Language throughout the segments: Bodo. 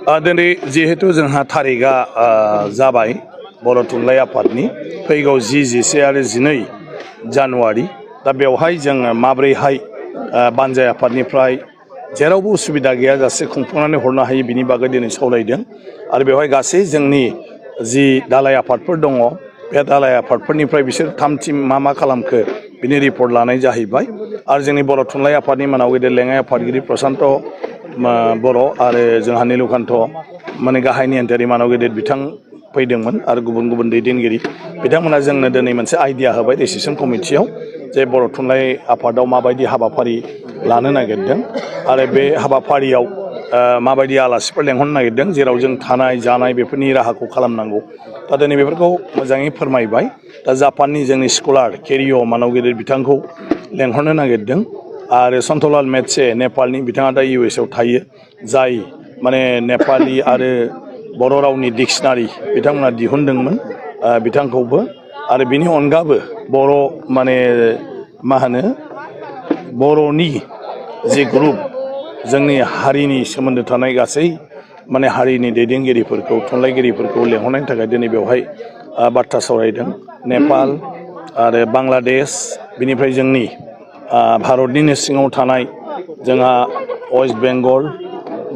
दिनै जिहेतु जोंहा थारिखआ जाबाय बर' थुनलाइ आफादनि फैगौ 10, 11 आरो 12 जानुवारि दा बेवहाय जोङो माब्रैहाय बानजाय आफादनिफ्राय जेरावबो उसुबिदा गैयाजासे खुंफुंनानै हरनो हायो बिनि बागै दिनै सावरायदों आरो बेवहाय गासै जोंनि जि दालाय आफादफोर दङ बे दालाय आफादफोरनिफ्राय बिसोर थामथिम मा खालामखो बिनि रिपर्ट लानाय जाहैबाय आरो जोंनि बर' थुनलाइ आफादनि मानाव गेदेर लेङाइ आफादगिरि प्रसान्त बर' आरो जोंहा नीलकान्त माने गाहाय नेहाथारि मानाव गेदेर बिथां फैदोंमोन आरो गुबुन गुबुन दैदेनगिरि बिथांमोना जोंनो दिनै मोनसे आइडिया होबाय डिसिसन कमिटियाव जे बर' थुनलाइ आफादाव माबायदि हाबाफारि लानो नागिरदों आरो बे हाबाफारियाव माबायदि आलासिफोर लेंहरनो नागिरदों जेराव जों थानाय जानाय बेफोरनि राहाखौ खालामनांगौ दा दिनै बेफोरखौ मोजाङै फोरमायबाय दा जापाननि जोंनि स्कलार केरिय' मानाव गेदेर बिथांखौ लेंहरनो नागिरदों आरो सन्तलाल मेत्से नेपालनि बिथाङा दा US आव थायो जाय माने नेपालि आरो बर' रावनि डिक्सनारि बिथांमोना दिहुनदोंमोन बिथांखौबो आरो बिनि अनगाबो बर' माने मा होनो बर'नि जि ग्रुप जोंनि हारिनि सोमोन्दो थानाय गासै माने हारिनि दैदेनगिरिफोरखौ थुनलाइगिरिफोरखौ लेंहरनायनि थाखाय दिनै बेवहाय बाथ्रा सावरायदों नेपाल आरो बांलादेश बिनिफ्राय जोंनि भारतनिनो सिङाव थानाय जोंहा वेस्ट बेंगल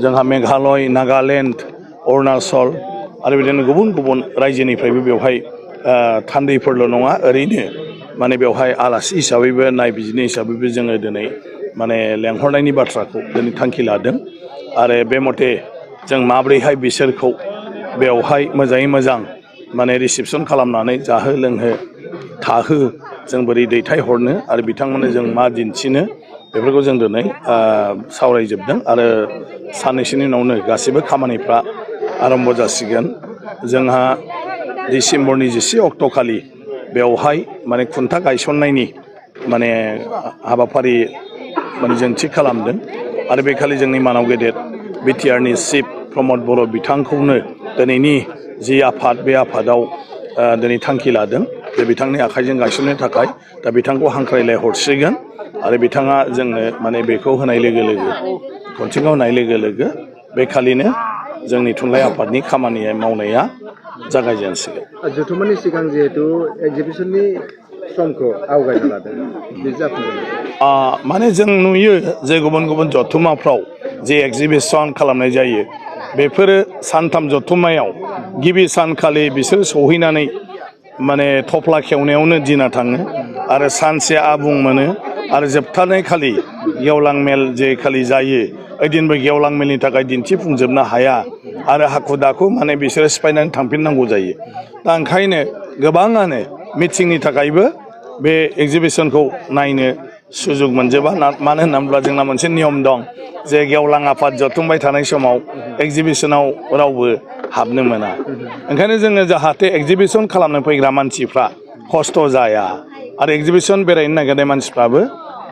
जोंहा मेघालय नागालेण्ड अरुणाचल आरो बिदिनो गुबुन गुबुन रायजोनिफ्रायबो बेवहाय थान्दैफोरल' नङा ओरैनो माने बेवहाय आलासि हिसाबैबो नायबिजिरनो हिसाबैबो जोङो दिनै माने लेंहरनायनि बाथ्राखौ दिनै थांखि लादों आरो बे मथे जों माब्रैहाय बिसोरखौ बेवहाय मोजाङै मोजां माने रिसिपसन खालामनानै जाहो लोंहो थाहो जों बोरै दैथायहरनो आरो बिथांमोननो जों मा दिन्थिनो बेफोरखौ जों दिनै सावरायजोबदों आरो साननैसोनि उनावनो गासैबो खामानिफ्रा आरम्भ जासिगोन जोंहा डिसेम्बरनि 11 अक्ट'खालि बेवहाय माने खुन्था गायसननायनि माने हाबाफारि माने जों थि खालामदों आरो बेखालि जोंनि मानाव गेदेर बिटिआरनि चिफ प्रमद बर' बिथांखौनो दिनैनि जि आफाद बे आफादाव दिनै थांखि लादों जे बिथांनि आखाइजों गायसननो थाखाय दा बिथांखौ हांख्रायलाय हरसिगोन आरो बिथाङा जोंनो माने बेखौ होनाय लोगो लोगो खनसेगाव होनाय लोगो लोगो बेखालिनो जोंनि थुनलाइ आफादनि खामानि मावनाया जागायजेनसिगोन। जथुम्मानि सिगां जिहेतु एक्जिबिसननि समखौ आवगायना लादों बे जाफुंगोन माने जों नुयो जे गुबुन गुबुन जथुम्माफ्राव जे एक्जिबिसन खालामनाय जायो बेफोरो सानथाम जथुम्मायाव गिबि सानखालि बिसोर सहैनानै माने थफ्ला खेवनायावनो दिना थाङो आरो सानसे आबुं मोनो आरो जोबथारनाय खालि गेवलां मेल जे खालि जायो ओइदिनबो गेवलां मेलनि थाखाय दिन्थिफुंजोबनो हाया आरो हाखु दाखु माने बिसोरो सिफायनानै थांफिननांगौ जायो दा ओंखायनो गोबाङानो मिटिंनि थाखायबो बे एक्जिबिसनखौ नायनो सुजुग मोनजोबा मानो होनना बुङोब्ला जोंना मोनसे नियम दं जे गेवलां आफाद जथुमबाय थानाय समाव एक्जिबिसनाव रावबो हाबनो मोना ओंखायनो जोङो जाहाथे एक्जिबिसन खालामनो फैग्रा मानसिफ्रा खस्थ' जाया आरो एक्जिबिसन बेरायनो नागिरनाय मानसिफ्राबो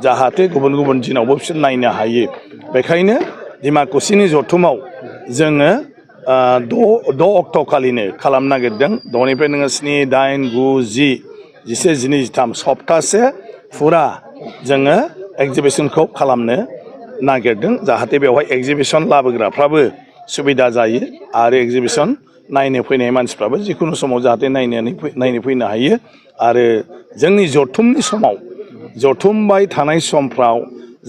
जाहाथे गुबुन गुबुन दिनावबो बिसोर नायनो हायो बेखायनो डिमाकुसिनि जथुमाव जोङो 6 अक्ट'खालिनो खालामनो नागिरदों 6निफ्राय नोङो 7, 8, 9, 10, 11, 12, 13 सप्तासे फुरा जोङो एक्जिबिसनखौ खालामनो नागिरदों जाहाथे बेवहाय एक्जिबिसन लाबोग्राफ्राबो सुबिदा जायो आरो एक्जिबिसन नायनो फैनाय मानसिफ्राबो जिखुनु समाव जाहाथे नायनो फैनो हायो आरो जोंनि जथुमनि समाव जथुमबाय थानाय समफ्राव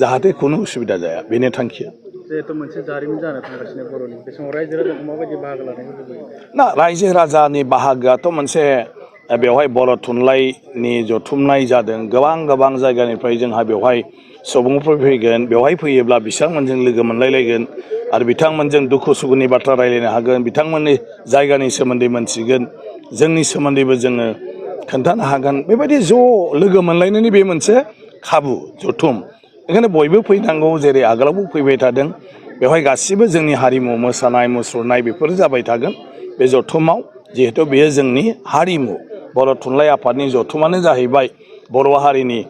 जाहाथे खुनु उसुबिदा जाया बेनो थांखिया जिहेतु मोनसे जारिमिन जानो थांगासिनो बर'नि बे समाव रायजो राजाखौ माबायदि बाहागो लानायखौ लुबैयो ना रायजो राजानि बाहागोआथ' मोनसे बेवहाय बर' थुनलाइनि जथुमनाय जादों गोबां जायगानिफ्राय जोंहा बेवहाय सुबुंफोर फैगोन बेवहाय फैयोब्ला बिथांमोनजों लोगो मोनलायलायगोन आरो बिथांमोनजों दुखु सुखुनि बाथ्रा रायलायनो हागोन बिथांमोननि जायगानि सोमोन्दै मोनथिगोन जोंनि सोमोन्दैबो जोङो खोन्थानो हागोन बेबायदि ज' लोगो मोनलायनायनि बे मोनसे खाबु जथुम ओंखायनो बयबो फैनांगौ जेरै आगोलावबो फैबाय थादों बेवहाय गासिबो जोंनि हारिमु मोसानाय मुसुरनाय बेफोर जाबाय थागोन बे जथुमाव जिहेतु बेयो जोंनि हारिमु बर' थुनलाइ आफादनि जथुमानो जाहैबाय बर' हारिनि